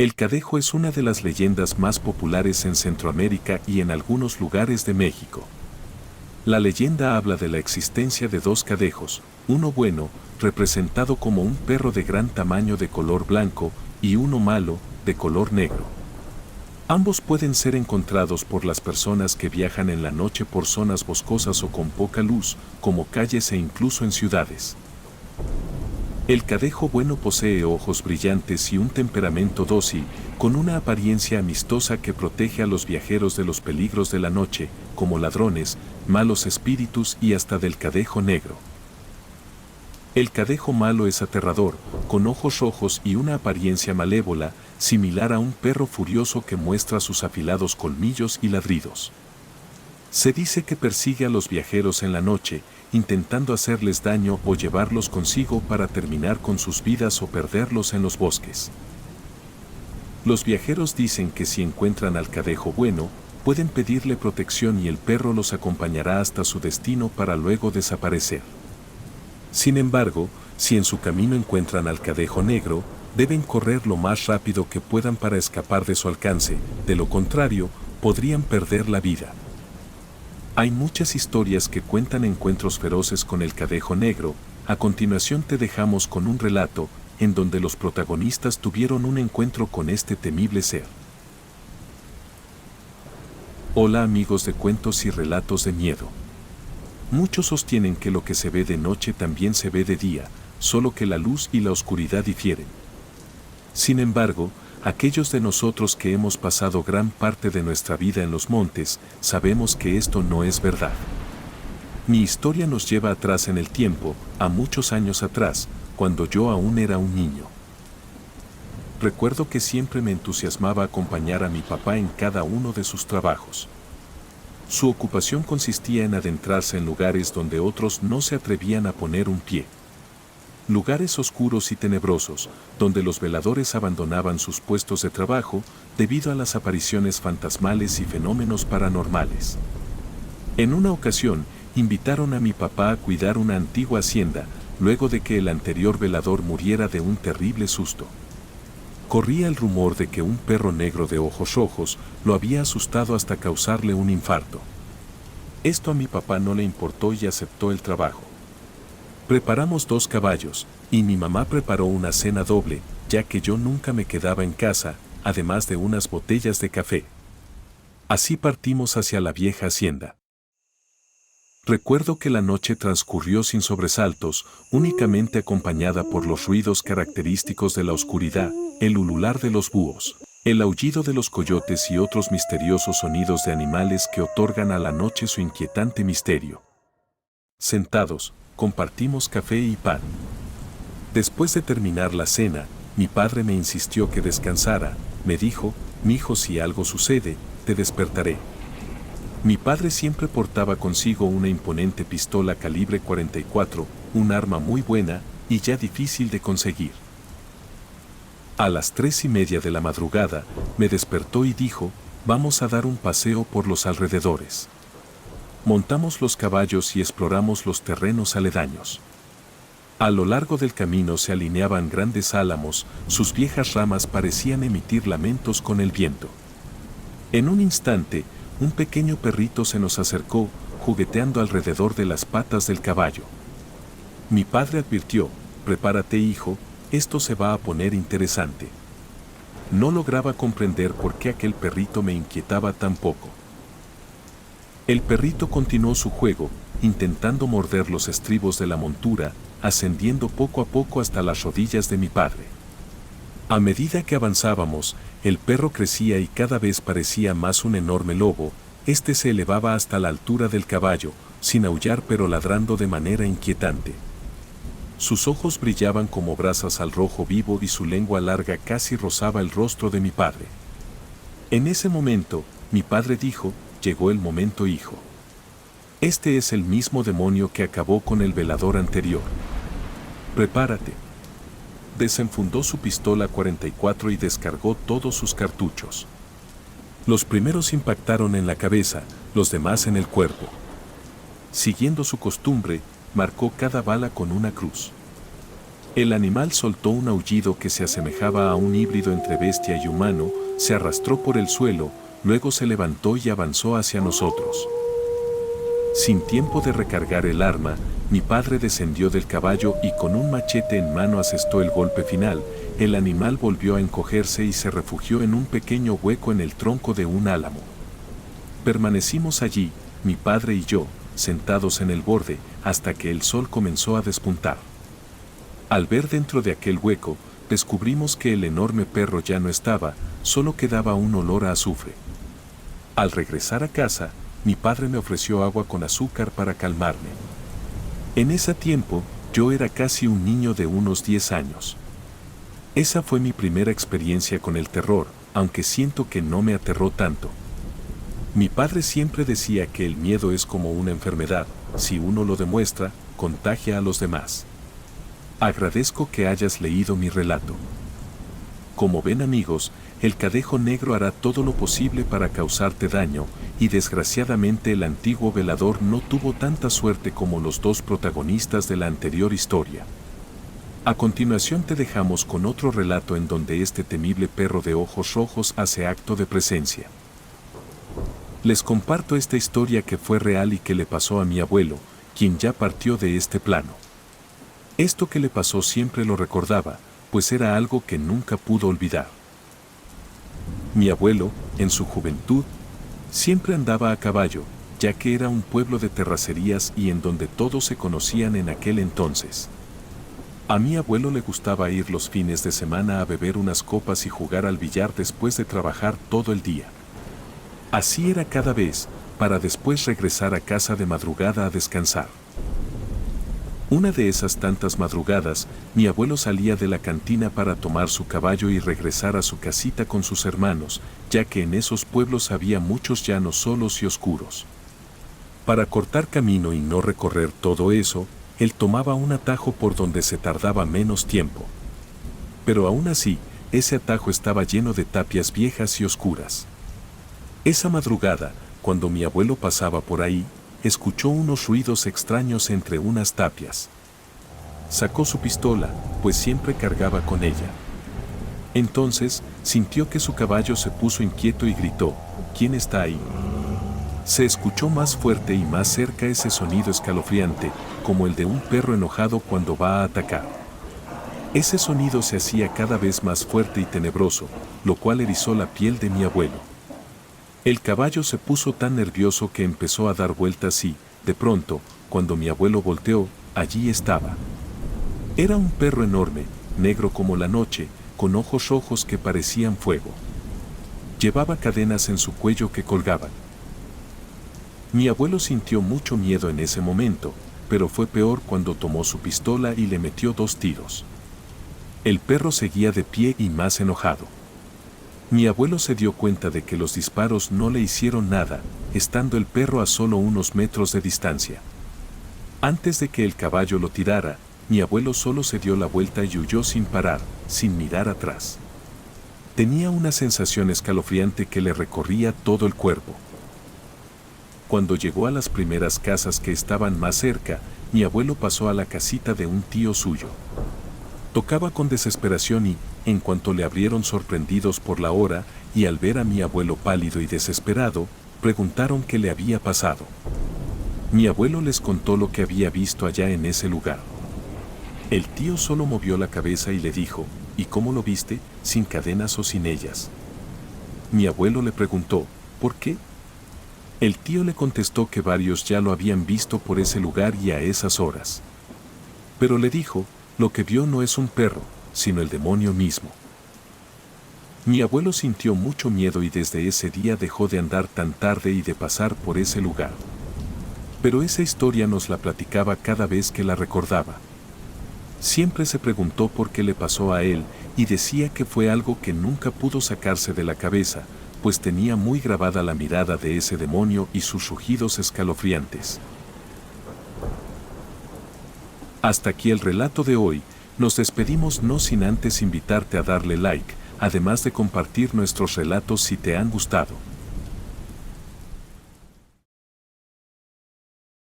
El Cadejo es una de las leyendas más populares en Centroamérica y en algunos lugares de México. La leyenda habla de la existencia de dos cadejos, uno bueno, representado como un perro de gran tamaño de color blanco, y uno malo, de color negro. Ambos pueden ser encontrados por las personas que viajan en la noche por zonas boscosas o con poca luz, como calles e incluso en ciudades. El Cadejo bueno posee ojos brillantes y un temperamento dócil, con una apariencia amistosa que protege a los viajeros de los peligros de la noche, como ladrones, malos espíritus y hasta del Cadejo negro. El Cadejo malo es aterrador, con ojos rojos y una apariencia malévola, similar a un perro furioso que muestra sus afilados colmillos y ladridos. Se dice que persigue a los viajeros en la noche, intentando hacerles daño o llevarlos consigo para terminar con sus vidas o perderlos en los bosques. Los viajeros dicen que si encuentran al Cadejo bueno, pueden pedirle protección y el perro los acompañará hasta su destino para luego desaparecer. Sin embargo, si en su camino encuentran al Cadejo negro, deben correr lo más rápido que puedan para escapar de su alcance, de lo contrario, podrían perder la vida. Hay muchas historias que cuentan encuentros feroces con el Cadejo negro. A continuación te dejamos con un relato, en donde los protagonistas tuvieron un encuentro con este temible ser. Hola amigos de cuentos y relatos de miedo. Muchos sostienen que lo que se ve de noche también se ve de día, solo que la luz y la oscuridad difieren. Sin embargo, aquellos de nosotros que hemos pasado gran parte de nuestra vida en los montes, sabemos que esto no es verdad. Mi historia nos lleva atrás en el tiempo, a muchos años atrás, cuando yo aún era un niño. Recuerdo que siempre me entusiasmaba acompañar a mi papá en cada uno de sus trabajos. Su ocupación consistía en adentrarse en lugares donde otros no se atrevían a poner un pie. Lugares oscuros y tenebrosos, donde los veladores abandonaban sus puestos de trabajo debido a las apariciones fantasmales y fenómenos paranormales. En una ocasión, invitaron a mi papá a cuidar una antigua hacienda, luego de que el anterior velador muriera de un terrible susto. Corría el rumor de que un perro negro de ojos rojos lo había asustado hasta causarle un infarto. Esto a mi papá no le importó y aceptó el trabajo. Preparamos 2 caballos, y mi mamá preparó una cena doble, ya que yo nunca me quedaba en casa, además de unas botellas de café. Así partimos hacia la vieja hacienda. Recuerdo que la noche transcurrió sin sobresaltos, únicamente acompañada por los ruidos característicos de la oscuridad, el ulular de los búhos, el aullido de los coyotes y otros misteriosos sonidos de animales que otorgan a la noche su inquietante misterio. Sentados, compartimos café y pan. Después de terminar la cena, mi padre me insistió que descansara. Me dijo: «Mijo, si algo sucede, te despertaré». Mi padre siempre portaba consigo una imponente pistola calibre 44, un arma muy buena y ya difícil de conseguir. A las 3:30 de la madrugada, me despertó y dijo: «Vamos a dar un paseo por los alrededores». Montamos los caballos y exploramos los terrenos aledaños. A lo largo del camino se alineaban grandes álamos, sus viejas ramas parecían emitir lamentos con el viento. En un instante, un pequeño perrito se nos acercó, jugueteando alrededor de las patas del caballo. Mi padre advirtió: «Prepárate, hijo, esto se va a poner interesante». No lograba comprender por qué aquel perrito me inquietaba tan poco. El perrito continuó su juego, intentando morder los estribos de la montura, ascendiendo poco a poco hasta las rodillas de mi padre. A medida que avanzábamos, el perro crecía y cada vez parecía más un enorme lobo. Este se elevaba hasta la altura del caballo, sin aullar pero ladrando de manera inquietante. Sus ojos brillaban como brasas al rojo vivo y su lengua larga casi rozaba el rostro de mi padre. En ese momento, mi padre dijo: «Llegó el momento, hijo. Este es el mismo demonio que acabó con el velador anterior. Prepárate». Desenfundó su pistola 44 y descargó todos sus cartuchos. Los primeros impactaron en la cabeza, los demás en el cuerpo. Siguiendo su costumbre, marcó cada bala con una cruz. El animal soltó un aullido que se asemejaba a un híbrido entre bestia y humano, se arrastró por el suelo, luego se levantó y avanzó hacia nosotros. Sin tiempo de recargar el arma, mi padre descendió del caballo y con un machete en mano asestó el golpe final. El animal volvió a encogerse y se refugió en un pequeño hueco en el tronco de un álamo. Permanecimos allí, mi padre y yo, sentados en el borde, hasta que el sol comenzó a despuntar. Al ver dentro de aquel hueco, descubrimos que el enorme perro ya no estaba, solo quedaba un olor a azufre. Al regresar a casa, mi padre me ofreció agua con azúcar para calmarme. En ese tiempo, yo era casi un niño de unos 10 años. Esa fue mi primera experiencia con el terror, aunque siento que no me aterró tanto. Mi padre siempre decía que el miedo es como una enfermedad, si uno lo demuestra, contagia a los demás. Agradezco que hayas leído mi relato. Como ven amigos, el Cadejo Negro hará todo lo posible para causarte daño, y desgraciadamente el antiguo velador no tuvo tanta suerte como los dos protagonistas de la anterior historia. A continuación te dejamos con otro relato en donde este temible perro de ojos rojos hace acto de presencia. Les comparto esta historia que fue real y que le pasó a mi abuelo, quien ya partió de este plano. Esto que le pasó siempre lo recordaba, pues era algo que nunca pudo olvidar. Mi abuelo, en su juventud, siempre andaba a caballo, ya que era un pueblo de terracerías y en donde todos se conocían en aquel entonces. A mi abuelo le gustaba ir los fines de semana a beber unas copas y jugar al billar después de trabajar todo el día. Así era cada vez, para después regresar a casa de madrugada a descansar. Una de esas tantas madrugadas, mi abuelo salía de la cantina para tomar su caballo y regresar a su casita con sus hermanos, ya que en esos pueblos había muchos llanos solos y oscuros. Para cortar camino y no recorrer todo eso, él tomaba un atajo por donde se tardaba menos tiempo. Pero aún así, ese atajo estaba lleno de tapias viejas y oscuras. Esa madrugada, cuando mi abuelo pasaba por ahí, escuchó unos ruidos extraños entre unas tapias. Sacó su pistola, pues siempre cargaba con ella. Entonces, sintió que su caballo se puso inquieto y gritó, ¿quién está ahí? Se escuchó más fuerte y más cerca ese sonido escalofriante, como el de un perro enojado cuando va a atacar. Ese sonido se hacía cada vez más fuerte y tenebroso, lo cual erizó la piel de mi abuelo. El caballo se puso tan nervioso que empezó a dar vueltas y, de pronto, cuando mi abuelo volteó, allí estaba. Era un perro enorme, negro como la noche, con ojos rojos que parecían fuego. Llevaba cadenas en su cuello que colgaban. Mi abuelo sintió mucho miedo en ese momento, pero fue peor cuando tomó su pistola y le metió 2 tiros. El perro seguía de pie y más enojado. Mi abuelo se dio cuenta de que los disparos no le hicieron nada, estando el perro a solo unos metros de distancia. Antes de que el caballo lo tirara, mi abuelo solo se dio la vuelta y huyó sin parar, sin mirar atrás. Tenía una sensación escalofriante que le recorría todo el cuerpo. Cuando llegó a las primeras casas que estaban más cerca, mi abuelo pasó a la casita de un tío suyo. Tocaba con desesperación y, en cuanto le abrieron sorprendidos por la hora, y al ver a mi abuelo pálido y desesperado, preguntaron qué le había pasado. Mi abuelo les contó lo que había visto allá en ese lugar. El tío solo movió la cabeza y le dijo, ¿y cómo lo viste, sin cadenas o sin ellas? Mi abuelo le preguntó, ¿por qué? El tío le contestó que varios ya lo habían visto por ese lugar y a esas horas. Pero le dijo, lo que vio no es un perro, sino el demonio mismo. Mi abuelo sintió mucho miedo y desde ese día dejó de andar tan tarde y de pasar por ese lugar. Pero esa historia nos la platicaba cada vez que la recordaba. Siempre se preguntó por qué le pasó a él y decía que fue algo que nunca pudo sacarse de la cabeza, pues tenía muy grabada la mirada de ese demonio y sus rugidos escalofriantes. Hasta aquí el relato de hoy, nos despedimos no sin antes invitarte a darle like, además de compartir nuestros relatos si te han gustado.